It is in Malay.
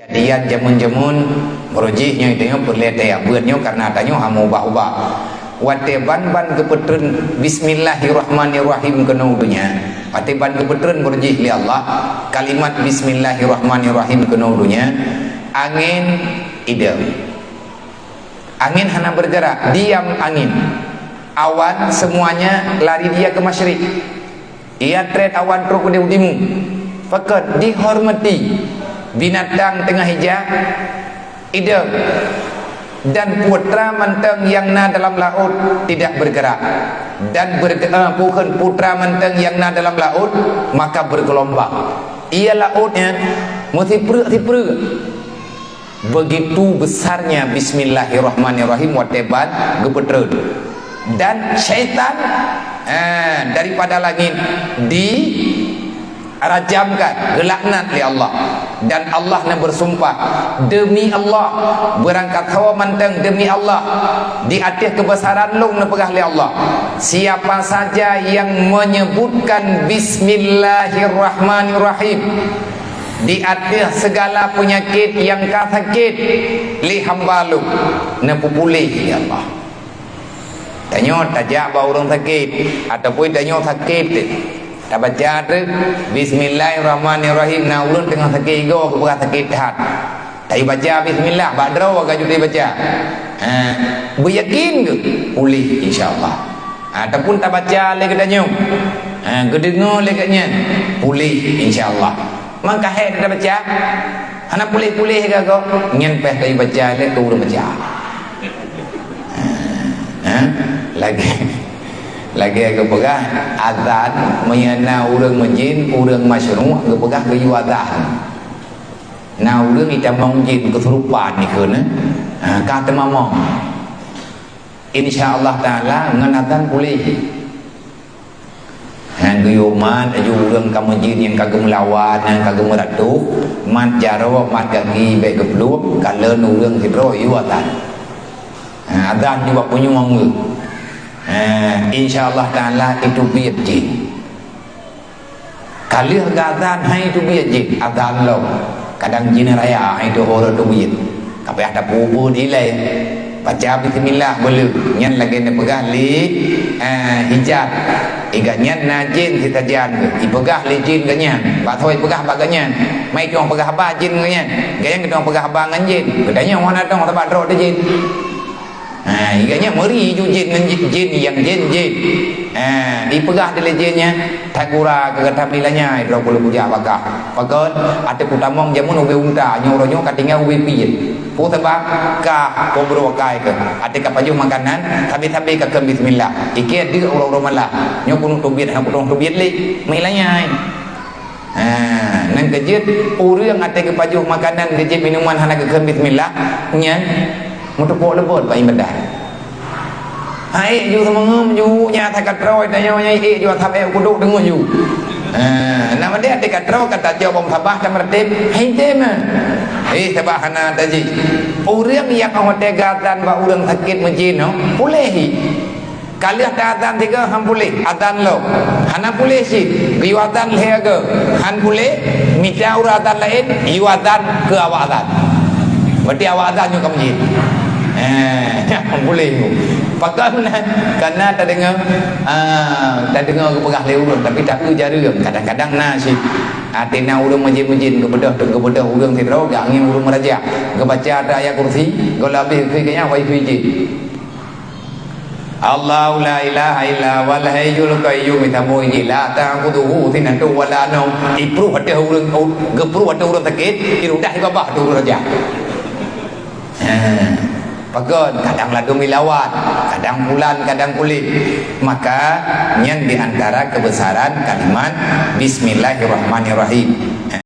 Kejadian jamun-jamun merujihnya itu perlete buatnya karena adanya hamu ubah-ubah. Wate ban-ban kepetren bismillahirrahmanirrahim kena udunya. Wate ban kepetren merujih li Allah. Kalimat bismillahirrahmanirrahim kena udunya. Angin idem. Angin hana bergerak, diam angin. Awan semuanya lari dia ke masyrik. Ia tret awan teruk ke udimu. Fakat dihormati. Binatang tengah hijau idem dan putra manteng yang na dalam laut tidak bergerak dan bukan putra manteng yang na dalam laut maka bergelombang. Ia lautnya mesti perut begitu besarnya bismillahirrahmanirrahim watebat gepetrun dan syaitan daripada langit rajamkan, gelaknat li Allah. Dan Allah nak bersumpah demi Allah berangkat hawa manteng demi Allah di atas kebesaran long nak pegah li Allah. Siapa saja yang menyebutkan bismillahirrahmanirrahim di atas segala penyakit yang ka sakit li hamba lu nak pulih ya Allah. Tanya tajak bau orang sakit ataupun tanya sakit tak baca tu bismillahirrahmanirrahim na ulun tengah sakit ego aku berat sakit hat tak baca bismillah badro agak juga baca beryakin ke pulih insyaallah ataupun tak baca lagi tanya gedengar lagi nya pulih insyaallah maka hai tak baca ana pulih-pulih ke kau nyen peh tak baca le tu baca lagi aku pegah azan menyana urang majin urang masyru' aku pegah gayu azan na urang ita mongin kesurupan ni keuna ka temamong insyaallah taala ngan azan pulih gayu man aju urang ka majin yang kagem lawan yang kagem ratu mat jaro mat gagi bae gebluk kaleun urang hidro yu azan azan juga punya monggu insyaallah taala itu biat jin kali azan hai itu biat jin azan lo kadang jin raya itu horo tu biat tapi ada pupu dilai baca bismillah boleh nyan lagi ne pegah li hijab iga nyan na jin kita jan ipegah li jin ganyan ba thoi pegah ba ganyan mai tong pegah ba jin ganyan gayang tong pegah ba ngan jin kedanya wana tong ta ba ro de jin iganya meri ju jin dengan jin yang jin dipegah dari jinnya takura ke katamilanya ro boleh puja bakah pagon ate putamong jamun ubi unta nyoro katinga ubi piye pu sebab ka kobro kai ke ate kapaju makanan tapi ka bismillah iki dia orang malah nyokun tubit ha putong tubit li milanya nang kejit urang ate kapaju makanan kejit minuman hana ke bismillah nyan mutuk lebot pak ibadah hai ju semengem ju nya thakat roi tanya nya ju thap eu kuduk dengung ju nama dia dekat roi kata jawab bom sabah tamrtib hai tem sabah hana taji urang yang awak tegatan ba urang sakit majin no pulih kali ada azan tiga ham pulih azan lo hana pulih si yu azan lege han pulih mita ur azan lain yu azan ke awak azan berarti awak azan juga majin boleh pakai karena tak dengar ke pegah leurun tapi tak ke jarum kadang-kadang nasi atina urang majin-majin ke bedah urang tidro gak angin urang meraja ke baca ayat kursi ke labih fikirnya wifi ji Allah la ilaha illa wal hayyul qayyum tamu ji la ta'khudhuhu sinatun wa la nawm ipru hate urang gepru hate urang sakit irudah babah tu raja pagon kadang ladu milawat kadang bulan kadang kulit maka yang diantara kebesaran kalimat bismillahirrahmanirrahim